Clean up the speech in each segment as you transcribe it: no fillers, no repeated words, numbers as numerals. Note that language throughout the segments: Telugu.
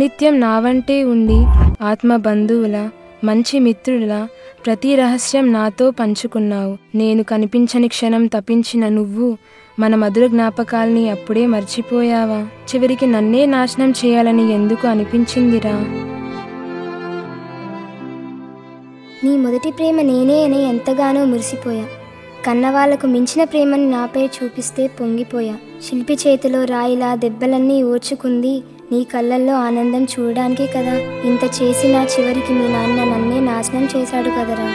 అనునిత్యం నా వంటే ఉండి ఆత్మ బంధువుల మంచి మిత్రుల ప్రతి రహస్యం నాతో పంచుకున్నావు. నేను కనిపించని క్షణం తప్పించిన నువ్వు మన మధుర జ్ఞాపకాల్ని అప్పుడే మర్చిపోయావా? చివరికి నన్నే నాశనం చేయాలని ఎందుకు అనిపించిందిరా? నీ మొదటి ప్రేమ నేనే అని ఎంతగానో మురిసిపోయా. కన్నవాళ్లకు మించిన ప్రేమని నాపై చూపిస్తే పొంగిపోయా. శిల్పి చేతిలో రాయిలా దెబ్బలన్నీ ఓర్చుకుంది నీ కళ్ళల్లో ఆనందం చూడడానికే కదా. ఇంత చేసిన చివరికి మీ నాన్న నన్నే నాశనం చేశాడు కదరా.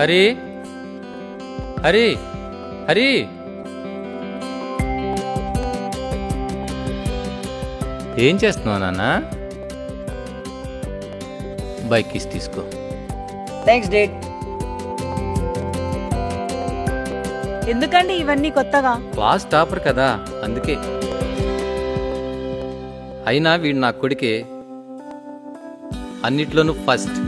హరి హరి హరి ఏం చేస్తున్నావు నాన్న? బైక్ కిస్ తీసుకో. Thanks dad. ఎందుకండి ఇవన్నీ కొత్తగా? క్లాస్ టాపర్ కదా అందుకే. అయినా వీడు నా కొడుకే, అన్నిట్లోనూ ఫస్ట్.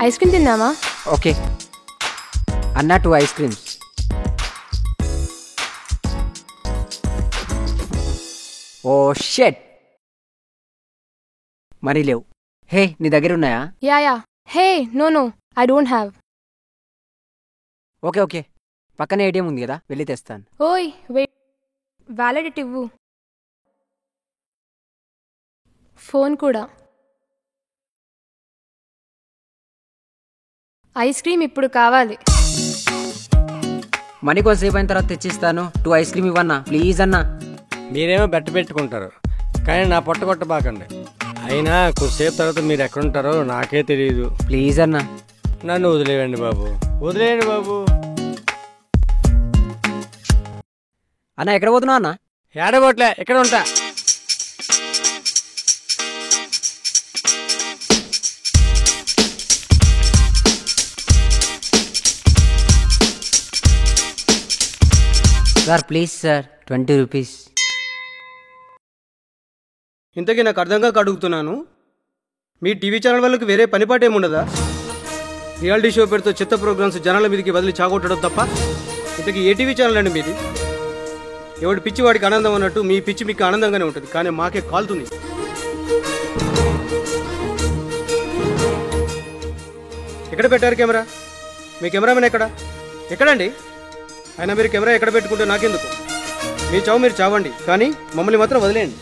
ఐస్ క్రీమ్ తిన్నావా? ఓకే అన్న 2 ఐస్ క్రీమ్స్. ఓ షెట్, మరీ లేవు. హే నీ దగ్గర ఉన్నాయా? Yeah. Hey no I don't have. Okay okay, పక్కనే ఏటీఎం ఉంది కదా, వెళ్ళి తెస్తాను. ఓయ్ వెయిట్, వ్యాలిడిటీ ఇవ్వు. ఫోన్ కూడా. ఐస్ క్రీమ్ ఇప్పుడు కావాలి. మనీ కొంతసేపు అయిన తర్వాత తెచ్చిస్తాను. 2 ఐస్ క్రీమ్ ఇవ్వన్నా ప్లీజ్ అన్నా. మీరేమో బెట్ట పెట్టుకుంటారు కానీ నా పొట్ట కొట్టబాకండి. అయినా కొద్దిసేపు తర్వాత మీరు ఎక్కడుంటారో నాకే తెలియదు. ప్లీజ్ అన్నా నన్ను వదిలేయండి బాబు, వదిలేయండి బాబు. అన్న ఎక్కడ పోతున్నావు అన్న? ఏడగొట్లే, ఎక్కడ ఉంటా. Sir please sir, 20 rupees. ఇంతకీ నాకు అర్థం కాక అడుగుతున్నాను, మీ టీవీ ఛానల్ వాళ్ళకి వేరే పనిపాటు ఏముండదా? రియాలిటీ షో పెడుతూ చెత్త ప్రోగ్రామ్స్ జనాల మీదకి వదిలి చాగొట్టడం తప్ప. ఇంతకీ ఏ టీవీ ఛానల్ అండి మీది? ఎవడి పిచ్చి వాడికి ఆనందం అన్నట్టు మీ పిచ్చి మీకు ఆనందంగానే ఉంటుంది, కానీ మాకే కాలుతుంది. ఎక్కడ పెట్టారు కెమెరా? మీ కెమెరామెన్ ఎక్కడండి? అయినా మీరు కెమెరా ఎక్కడ పెట్టుకుంటే నాకెందుకు? మీ చావు మీరు చావండి, కానీ మమ్మల్ని మాత్రం వదిలేయండి.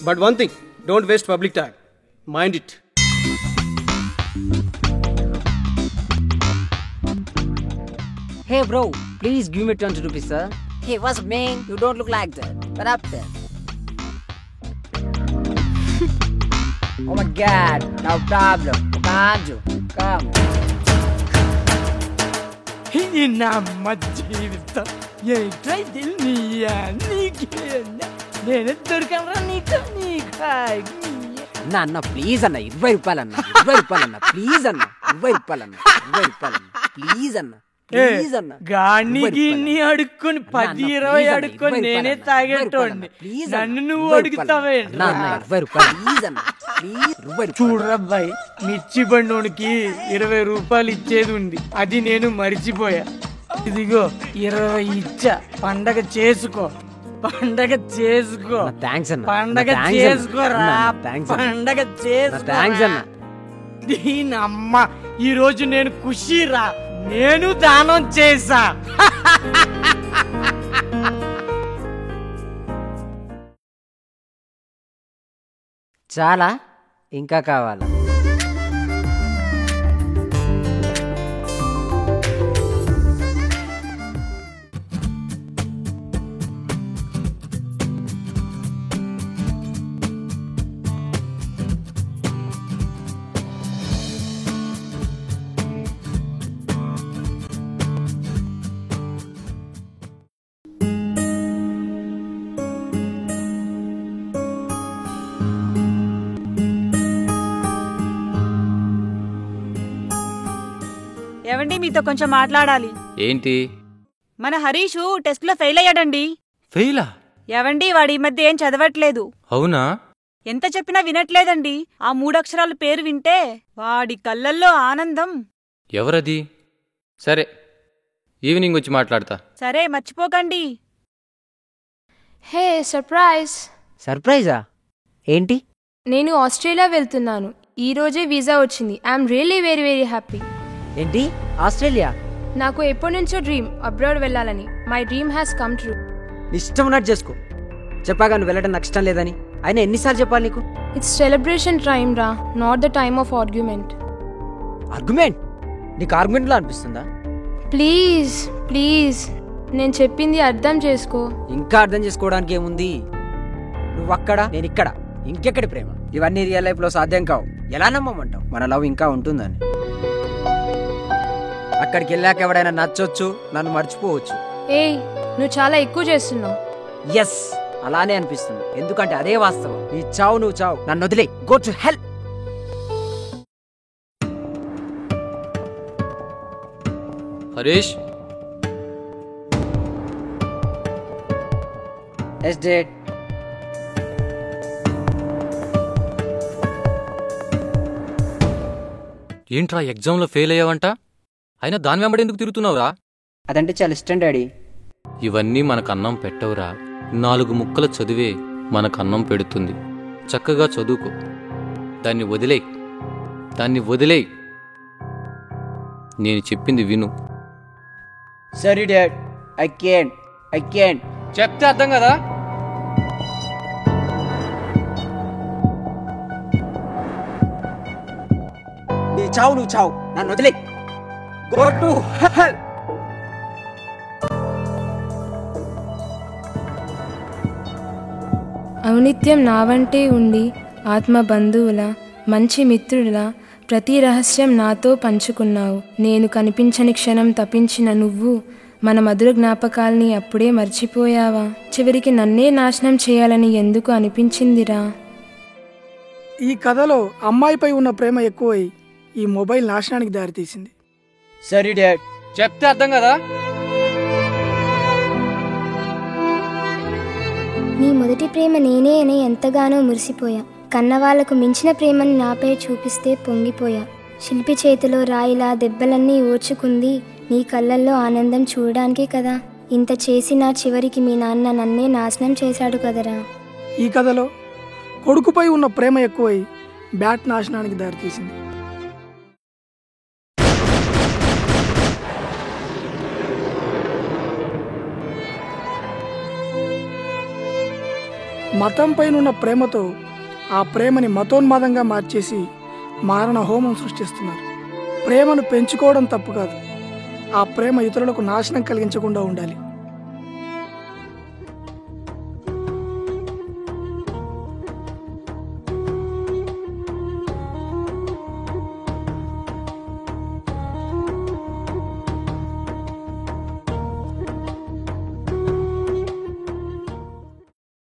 But one thing, don't waste public time, mind it. Hey bro, please give me 20 rupees sir. Hey what's up man, you don't look like that. What up there? Oh my god, no problem. Kanju, come. ఇది నా జీవితం నేను దొరికనరా నీకు. అన్న ప్లీజ్ అన్న 20 రూపాయలు అన్న, 20 రూపాయలు అన్న ప్లీజ్ అన్న, 20 రూపాయలు అన్న, 20 రూపాయలు అన్న ప్లీజ్ అన్న, ప్లీజ్ అన్న. గాన్ని గిన్ని అడుక్కొని 10-20 అడుక్కొని నేనే తాగేటోండి, నన్ను నువ్వు అడుగుతావే? చూడరబ్బాయి, మిర్చి బండోనికి 20 రూపాయలు ఇచ్చేది ఉంది, అది నేను మరిచిపోయా. ఇదిగో 20 ఇచ్చా, పండగ చేసుకో, పండగ చేసుకో, పండగ చేసుకోరా, పండగ చేసుకో. దీని అమ్మ, ఈరోజు నేను ఖుషీరా, నేను దానం చేసా. చాలా ఇంకా కావాలా? ఏవండి మీతో కొంచెం మాట్లాడాలి. ఏంటి? మన హరీషు టెస్ట్ లో ఫెయిల్ అయ్యాడండి. ఫెయిలా? ఏవండి వాడు ఈ మధ్య ఏం చదవట్లేదు. అవునా? ఎంత చెప్పినా వినట్లేదండి. ఆ 3 అక్షరాల పేరు వింటే వాడి కళ్ళల్లో ఆనందం. ఎవరది? సరే, ఈవినింగ్ వచ్చి మాట్లాడతా. సరే మర్చిపోకండి. హే సర్ప్రైజ్! సర్ప్రైజా? ఏంటి? నేను ఆస్ట్రేలియా వెళ్తున్నాను. ఈ రోజే వీసా వచ్చింది. I'm really very very happy. ఏంటి? ఆస్ట్రేలియా? నాకు ఎప్పటి నుంచో డ్రీమ్ అబ్రాడ్ వెళ్ళాలని. My dream has come true. ఇష్టం ఉన్నట్టు చేసుకో. చెప్పాగా నువ్వు వెళ్ళడం నాకు ఇష్టం లేదని. అయినా ఎన్నిసార్లు చెప్పాలి నీకు? ఇట్స్ సెలబ్రేషన్ టైమ్ రా, not the time of argument. Argument? నీకు ఆర్గ్యుమెంట్లో అనిపిస్తుందా? ప్లీజ్ ప్లీజ్, నేను చెప్పింది అర్థం చేసుకో. ఇంకా అర్థం చేసుకోవడానికి ఏముంది? నువ్వు అక్కడ, నేను ఇక్కడ. ఇంకెక్కడి ప్రేమ? ఇవన్నీ రియల్ లైఫ్ లో సాధ్యం కావు. ఎలా నమ్మమంటావు మన లవ్ ఇంకా ఉంటుందని? అక్కడికి వెళ్ళాక ఎవడైనా నచ్చొచ్చు, నన్ను మర్చిపోవచ్చు. ఏయ్, నువ్వు చాలా ఎక్కువ చేస్తున్నావు. ఎస్, అలానే అనిపిస్తుంది. ఎందుకంటే అదే వాస్తవం. నీ చావు నువ్వు చావు, నన్ను వదిలే. Go to hell. హరీష్, ఎస్ డేట్. ఏంట్రా ఎగ్జామ్లో ఫెయిల్ అయ్యావంట? అయినా దాని వెంబడి ఎందుకు తిరుగుతున్నావురా? అదంటే చాలా ఇష్టం డాడీ. ఇవన్నీ మనకన్నం పెట్టవురా. 4 ముక్కల చదివే మనకన్నం పెడుతుంది. చక్కగా చదువుకో. దాన్ని వదిలేయ్. నేను చెప్పింది విను. Sorry dad, I can. చెప్తే అర్థం కదా? నీ చావు నువ్వు చావు, నన్ను వదిలే. గో టు హెల్. ఔనిత్యం నా వంటే ఉండి ఆత్మ బంధువుల మంచి మిత్రుడిలా ప్రతి రహస్యం నాతో పంచుకున్నావు. నేను కనిపించని క్షణం తప్పించిన నువ్వు మన మధుర జ్ఞాపకాల్ని అప్పుడే మర్చిపోయావా? చివరికి నన్నే నాశనం చేయాలని ఎందుకు అనిపించిందిరా? ఈ కథలో అమ్మాయిపై ఉన్న ప్రేమ ఎక్కువై ఈ మొబైల్ నాశనానికి దారితీసింది. Sorry dad. చెప్తే అర్థం కదా? నీ మొదటి ప్రేమ నేనే అని ఎంతగానో మురిసిపోయా. కన్నవాళ్లకు మించిన ప్రేమని నాపై చూపిస్తే పొంగిపోయా. శిల్పి చేతిలో రాయిలా దెబ్బలన్నీ ఓర్చుకుంది నీ కళ్ళల్లో ఆనందం చూడడానికే కదా. ఇంత చేసినా చివరికి మీ నాన్న నన్నే నాశనం చేశాడు కదరా. ఈ కథలో కొడుకుపై ఉన్న ప్రేమ ఎక్కువై బ్యాట్ నాశనానికి దారితీసింది. మతంపైనున్న ప్రేమతో ఆ ప్రేమని మతోన్మాదంగా మార్చేసి మారణ హోమం సృష్టిస్తున్నారు. ప్రేమను పెంచుకోవడం తప్పు కాదు. ఆ ప్రేమ ఇతరులకు నాశనం కలిగించకుండా ఉండాలి.